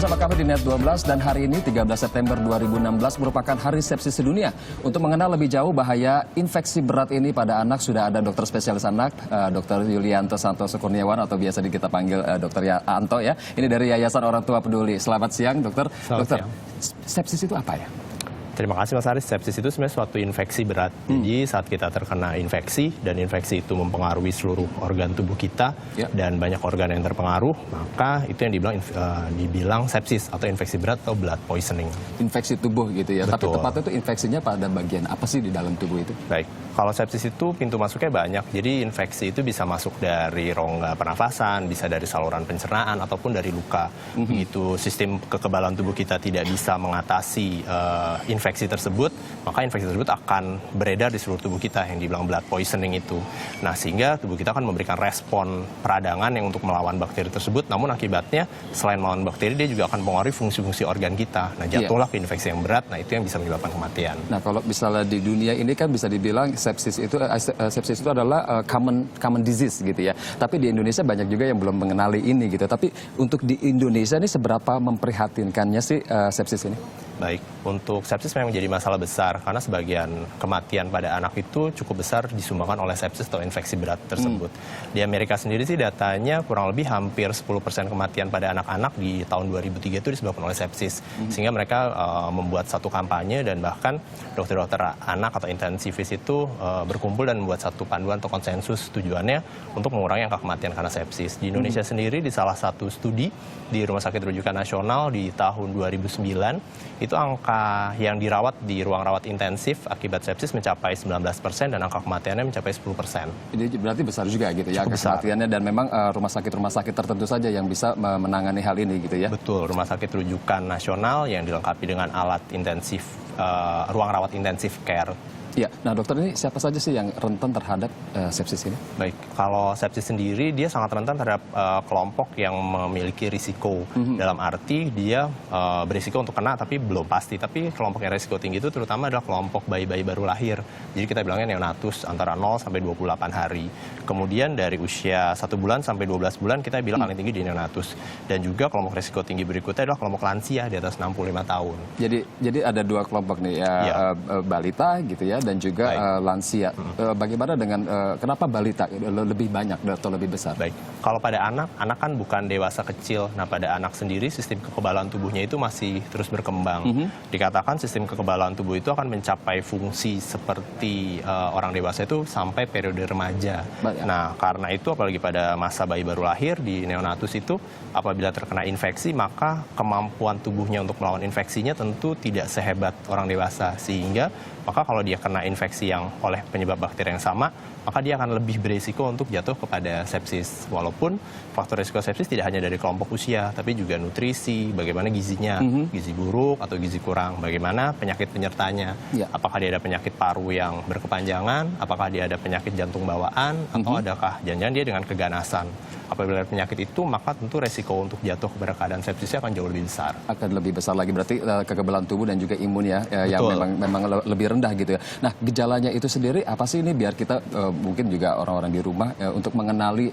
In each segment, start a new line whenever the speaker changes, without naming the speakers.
bersama kami di Net 12 dan hari ini 13 September 2016 merupakan Hari Sepsis Sedunia. Untuk mengenal lebih jauh bahaya infeksi berat ini pada anak sudah ada dokter spesialis anak, Dr. Yulianto Santoso Kurniawan atau biasa kita panggil Dr. Anto ya. Ini dari Yayasan Orang Tua Peduli. Selamat siang, Dokter. Dokter, sepsis itu apa ya?
Terima kasih Mas Aris. Sepsis itu sebenarnya suatu infeksi berat. Jadi saat kita terkena infeksi dan infeksi itu mempengaruhi seluruh organ tubuh kita dan banyak organ yang terpengaruh, maka itu yang dibilang sepsis atau infeksi berat atau blood poisoning. Infeksi tubuh gitu ya. Betul. Tapi tepatnya itu infeksinya pada bagian apa sih di dalam tubuh itu? Baik. Kalau sepsis itu pintu masuknya banyak. Jadi infeksi itu bisa masuk dari rongga pernafasan, bisa dari saluran pencernaan ataupun dari luka. Begitu sistem kekebalan tubuh kita tidak bisa mengatasi infeksi tersebut, maka infeksi tersebut akan beredar di seluruh tubuh kita yang dibilang blood poisoning itu. Nah, sehingga tubuh kita akan memberikan respon peradangan yang untuk melawan bakteri tersebut, namun akibatnya selain melawan bakteri, dia juga akan mempengaruhi fungsi-fungsi organ kita. Nah, jatuhlah ke infeksi yang berat, nah itu yang bisa menyebabkan kematian. Nah, kalau misalnya di dunia ini kan bisa dibilang sepsis itu adalah common disease gitu ya. Tapi di Indonesia banyak juga yang belum mengenali ini gitu. Tapi untuk di Indonesia ini seberapa memprihatinkannya sih sepsis ini? Baik, untuk sepsis memang jadi masalah besar karena sebagian kematian pada anak itu cukup besar disumbangkan oleh sepsis atau infeksi berat tersebut. Di Amerika sendiri sih datanya kurang lebih hampir 10% kematian pada anak-anak di tahun 2003 itu disebabkan oleh sepsis. Sehingga mereka membuat satu kampanye dan bahkan dokter-dokter anak atau intensivis itu berkumpul dan membuat satu panduan atau konsensus tujuannya untuk mengurangi angka kematian karena sepsis. Di Indonesia sendiri di salah satu studi di Rumah Sakit Rujukan Nasional di tahun 2009 itu angka yang dirawat di ruang rawat intensif akibat sepsis mencapai 19% dan angka kematiannya mencapai 10%. Ini berarti besar juga gitu ya angka kematiannya dan memang rumah sakit tertentu saja yang bisa menangani hal ini gitu ya? Betul, Rumah Sakit Rujukan Nasional yang dilengkapi dengan alat intensif, ruang rawat intensif care. Ya, nah dokter ini siapa saja sih yang rentan terhadap sepsis ini? Baik, kalau sepsis sendiri dia sangat rentan terhadap kelompok yang memiliki risiko. Dalam arti dia berisiko untuk kena tapi belum pasti. Tapi kelompok yang risiko tinggi itu terutama adalah kelompok bayi-bayi baru lahir. Jadi kita bilangnya neonatus antara 0 sampai 28 hari. Kemudian dari usia 1 bulan sampai 12 bulan kita bilang paling tinggi di neonatus. Dan juga kelompok risiko tinggi berikutnya adalah kelompok lansia di atas 65 tahun. Jadi ada dua kelompok nih ya, balita gitu ya. Dan juga lansia. Bagaimana dengan kenapa balita lebih banyak atau lebih besar? Baik, kalau pada anak kan bukan dewasa kecil. Nah, pada anak sendiri sistem kekebalan tubuhnya itu masih terus berkembang. Dikatakan sistem kekebalan tubuh itu akan mencapai fungsi seperti orang dewasa itu sampai periode remaja. Nah, karena itu apalagi pada masa bayi baru lahir di neonatus itu apabila terkena infeksi maka kemampuan tubuhnya untuk melawan infeksinya tentu tidak sehebat orang dewasa sehingga maka kalau dia kena infeksi yang oleh penyebab bakteri yang sama, maka dia akan lebih berisiko untuk jatuh kepada sepsis. Walaupun faktor risiko sepsis tidak hanya dari kelompok usia, tapi juga nutrisi, bagaimana gizinya, gizi buruk atau gizi kurang, bagaimana penyakit penyertanya, apakah dia ada penyakit paru yang berkepanjangan, apakah dia ada penyakit jantung bawaan, atau adakah jangan-jangan dia dengan keganasan. Apabila penyakit itu, maka tentu resiko untuk jatuh kepada keadaan sepsisnya akan jauh lebih besar. Akan lebih besar lagi, berarti kekebalan tubuh dan juga imun ya, yang memang lebih rendah gitu ya. Nah, gejalanya itu sendiri apa sih ini biar kita mungkin juga orang-orang di rumah untuk mengenali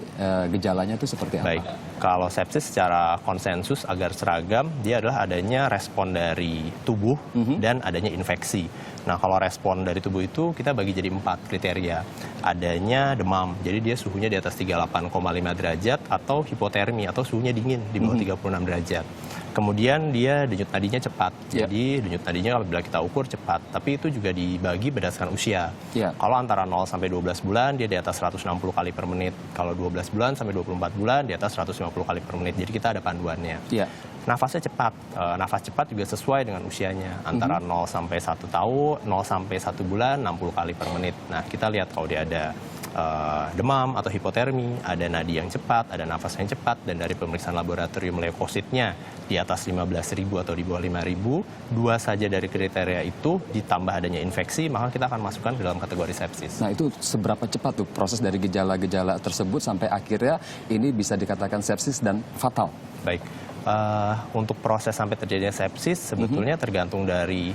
gejalanya itu seperti apa? Baik, kalau sepsis secara konsensus agar seragam, dia adalah adanya respon dari tubuh dan adanya infeksi. Nah, kalau respon dari tubuh itu kita bagi jadi 4 kriteria. Adanya demam, jadi dia suhunya di atas 38,5 derajat atau hipotermi atau suhunya dingin di bawah 36 derajat. Kemudian dia denyut nadinya cepat, jadi denyut nadinya apabila kita ukur cepat, tapi itu juga dibagi berdasarkan usia. Kalau antara 0 sampai 12 bulan dia di atas 160 kali per menit, kalau 12 bulan sampai 24 bulan di atas 150 kali per menit, jadi kita ada panduannya. Nafasnya cepat, nafas cepat juga sesuai dengan usianya, antara 0 sampai 1 tahun, 0 sampai 1 bulan 60 kali per menit. Nah, kita lihat kalau dia ada demam atau hipotermi, ada nadi yang cepat, ada nafas yang cepat, dan dari pemeriksaan laboratorium leukositnya di atas 15.000 atau di bawah 5.000, 2 saja dari kriteria itu ditambah adanya infeksi, maka kita akan masukkan ke dalam kategori sepsis. Nah, itu seberapa cepat tuh proses dari gejala-gejala tersebut sampai akhirnya ini bisa dikatakan sepsis dan fatal? Baik, Untuk proses sampai terjadinya sepsis sebetulnya tergantung dari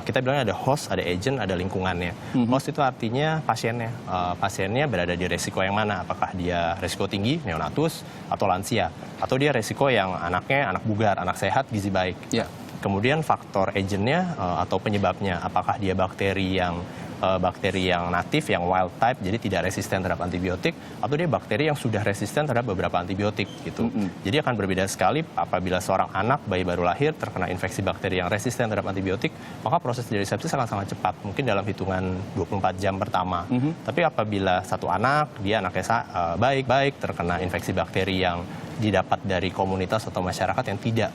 kita bilangnya ada host, ada agent, ada lingkungannya. Host itu artinya pasiennya. Pasiennya berada di resiko yang mana? Apakah dia resiko tinggi, neonatus, atau lansia, atau dia resiko yang anaknya anak bugar, anak sehat, gizi baik.
Ya.
Kemudian faktor agentnya atau penyebabnya, apakah dia bakteri yang natif, yang wild type, jadi tidak resisten terhadap antibiotik, atau dia bakteri yang sudah resisten terhadap beberapa antibiotik gitu. Jadi akan berbeda sekali apabila seorang anak bayi baru lahir terkena infeksi bakteri yang resisten terhadap antibiotik, maka proses dari sepsis akan sangat cepat, mungkin dalam hitungan 24 jam pertama. Tapi apabila satu anak, dia anaknya baik-baik terkena infeksi bakteri yang didapat dari komunitas atau masyarakat yang tidak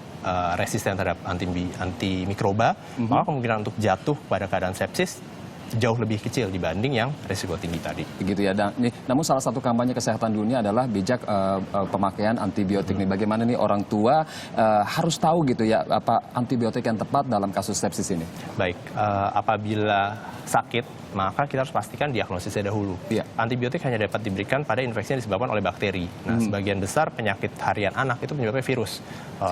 resisten terhadap antimikroba, maka kemungkinan untuk jatuh pada keadaan sepsis jauh lebih kecil dibanding yang risiko tinggi tadi.
Begitu ya. Namun salah satu kampanye kesehatan dunia adalah bijak pemakaian antibiotik nih. Bagaimana nih orang tua harus tahu gitu ya apa antibiotik yang tepat dalam kasus sepsis ini?
Baik, apabila sakit maka kita harus pastikan diagnosisnya dahulu.
Ya.
Antibiotik hanya dapat diberikan pada infeksi yang disebabkan oleh bakteri. Nah, sebagian besar penyakit harian anak itu penyebabnya virus.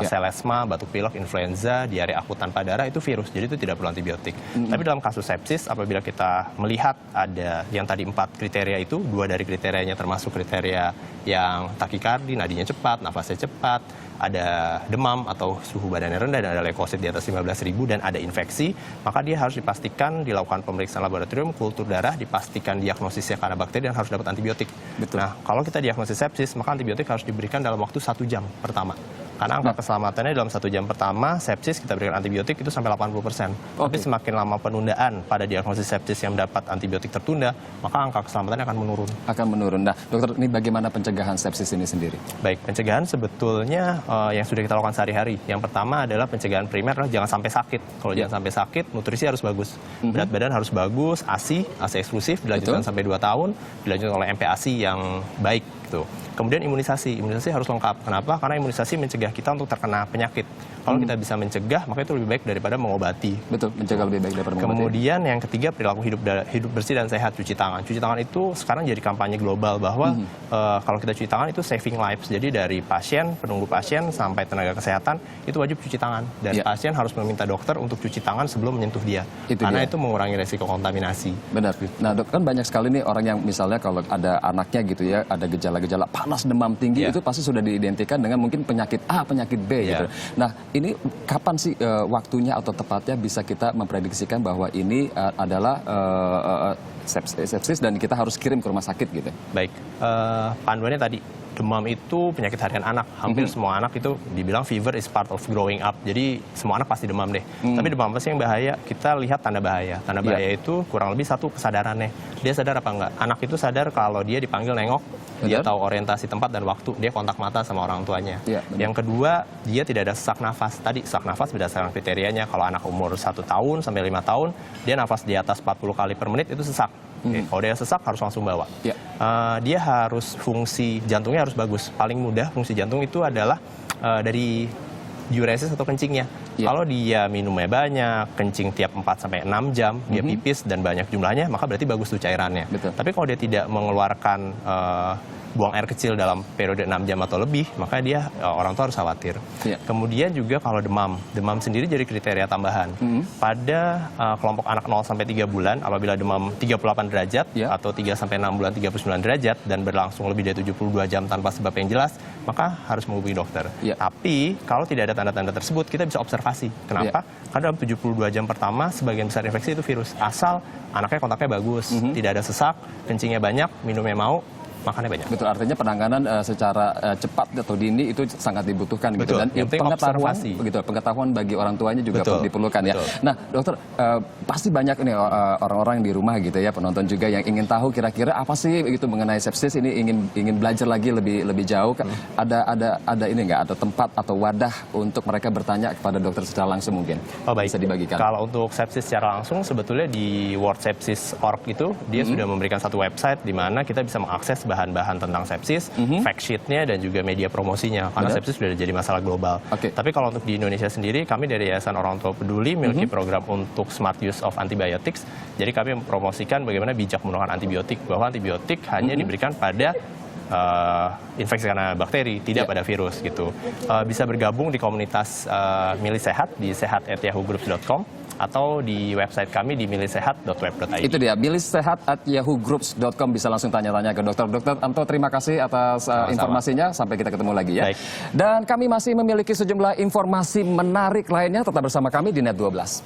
Selesma, batuk pilek, influenza, diare akut tanpa darah itu virus. Jadi itu tidak perlu antibiotik. Tapi dalam kasus sepsis, apabila kita melihat ada yang tadi 4 kriteria itu, 2 dari kriterianya termasuk kriteria yang takikardi, nadinya cepat, nafasnya cepat, ada demam atau suhu badannya rendah dan ada leukosit di atas 15.000 dan ada infeksi, maka dia harus dipastikan dilakukan pemeriksaan laboratorium, kultur darah, dipastikan diagnosisnya karena bakteri dan harus dapat antibiotik.
Betul.
Nah, kalau kita diagnosis sepsis, maka antibiotik harus diberikan dalam waktu 1 jam pertama. Karena angka keselamatannya dalam 1 jam pertama sepsis kita berikan antibiotik itu sampai 80%. Tapi semakin lama penundaan pada diagnosis sepsis yang dapat antibiotik tertunda, maka angka keselamatannya akan menurun.
Akan menurun. Nah, dokter, ini bagaimana pencegahan sepsis ini sendiri?
Baik, pencegahan sebetulnya yang sudah kita lakukan sehari-hari. Yang pertama adalah pencegahan primer adalah jangan sampai sakit. Kalau jangan sampai sakit, nutrisi harus bagus. Berat badan harus bagus, ASI eksklusif, dilanjutkan sampai 2 tahun, dilanjutkan oleh MPASI yang baik gitu. Kemudian imunisasi harus lengkap. Kenapa? Karena imunisasi mencegah kita untuk terkena penyakit. Kalau kita bisa mencegah, maka itu lebih baik daripada mengobati.
Betul, mencegah lebih baik daripada mengobati.
Kemudian yang ketiga, perilaku hidup bersih dan sehat, cuci tangan. Cuci tangan itu sekarang jadi kampanye global bahwa kalau kita cuci tangan itu saving lives. Jadi dari pasien, penunggu pasien, sampai tenaga kesehatan, itu wajib cuci tangan. Dan pasien harus meminta dokter untuk cuci tangan sebelum menyentuh dia. Karena itu mengurangi resiko kontaminasi.
Benar. Nah, dok, kan banyak sekali nih orang yang misalnya kalau ada anaknya gitu ya, ada gejala-gejala panas, demam tinggi, itu pasti sudah diidentikan dengan mungkin penyakit A, penyakit B gitu. Nah, ini kapan sih waktunya atau tepatnya bisa kita memprediksikan bahwa ini adalah sepsis dan kita harus kirim ke rumah sakit gitu?
Baik, panduannya tadi, demam itu penyakit harian anak. Hampir semua anak itu dibilang fever is part of growing up. Jadi semua anak pasti demam deh. Tapi demam apa sih yang bahaya? Kita lihat tanda bahaya. Tanda bahaya itu kurang lebih 1 kesadarannya. Dia sadar apa enggak? Anak itu sadar kalau dia dipanggil nengok, dia tahu orientasi tempat dan waktu, dia kontak mata sama orang tuanya. Yang kedua, dia tidak ada sesak nafas. Tadi sesak nafas berdasarkan kriterianya. Kalau anak umur 1 tahun sampai 5 tahun, dia nafas di atas 40 kali per menit itu sesak. Kalau dia sesak harus langsung bawa. Dia harus fungsi jantungnya harus bagus. Paling mudah fungsi jantung itu adalah dari diuresis atau kencingnya. Kalau dia minumnya banyak, kencing tiap 4 sampai 6 jam, dia pipis dan banyak jumlahnya, maka berarti bagus tuh cairannya. Tapi kalau dia tidak mengeluarkan buang air kecil dalam periode 6 jam atau lebih, maka dia orang tua harus khawatir. Kemudian juga kalau demam sendiri jadi kriteria tambahan. Pada kelompok anak 0 sampai 3 bulan, apabila demam 38 derajat atau 3 sampai 6 bulan 39 derajat dan berlangsung lebih dari 72 jam tanpa sebab yang jelas, maka harus menghubungi dokter. Tapi kalau tidak ada tanda-tanda tersebut, kita bisa observasi. Kenapa? Karena dalam 72 jam pertama, sebagian besar infeksi itu virus. Asal anaknya kontaknya bagus, tidak ada sesak, kencingnya banyak, minumnya mau, makannya banyak.
Betul, artinya penanganan secara cepat atau dini itu sangat dibutuhkan.
Betul.
Gitu. Dan pengetahuan bagi orang tuanya juga diperlukan. Ya. Nah, dokter, pasti banyak ini orang-orang di rumah gitu ya, penonton juga yang ingin tahu kira-kira apa sih begitu mengenai sepsis ini, ingin belajar lagi lebih jauh. Ada ini nggak, ada tempat atau wadah untuk mereka bertanya kepada dokter secara langsung mungkin?
Baik.
Bisa dibagikan.
Kalau untuk sepsis secara langsung sebetulnya di worldsepsis.org itu dia sudah memberikan satu website di mana kita bisa mengakses bahan-bahan tentang sepsis, fact sheet-nya dan juga media promosinya. Karena sepsis sudah jadi masalah global. Tapi kalau untuk di Indonesia sendiri, kami dari Yayasan Orang Tua Peduli memiliki program untuk smart use of antibiotics. Jadi kami mempromosikan bagaimana bijak menggunakan antibiotik, bahwa antibiotik hanya diberikan pada infeksi karena bakteri, tidak pada virus gitu. Bisa bergabung di komunitas Milih Sehat di sehat@yahoogroups.com atau di website kami di milihsehat.web.id.
Itu dia, milihsehat@yahoogroups.com, bisa langsung tanya-tanya ke dokter. Dokter Anto, terima kasih atas informasinya. Sampai kita ketemu lagi ya.
Baik.
Dan kami masih memiliki sejumlah informasi menarik lainnya. Tetap bersama kami di Net 12.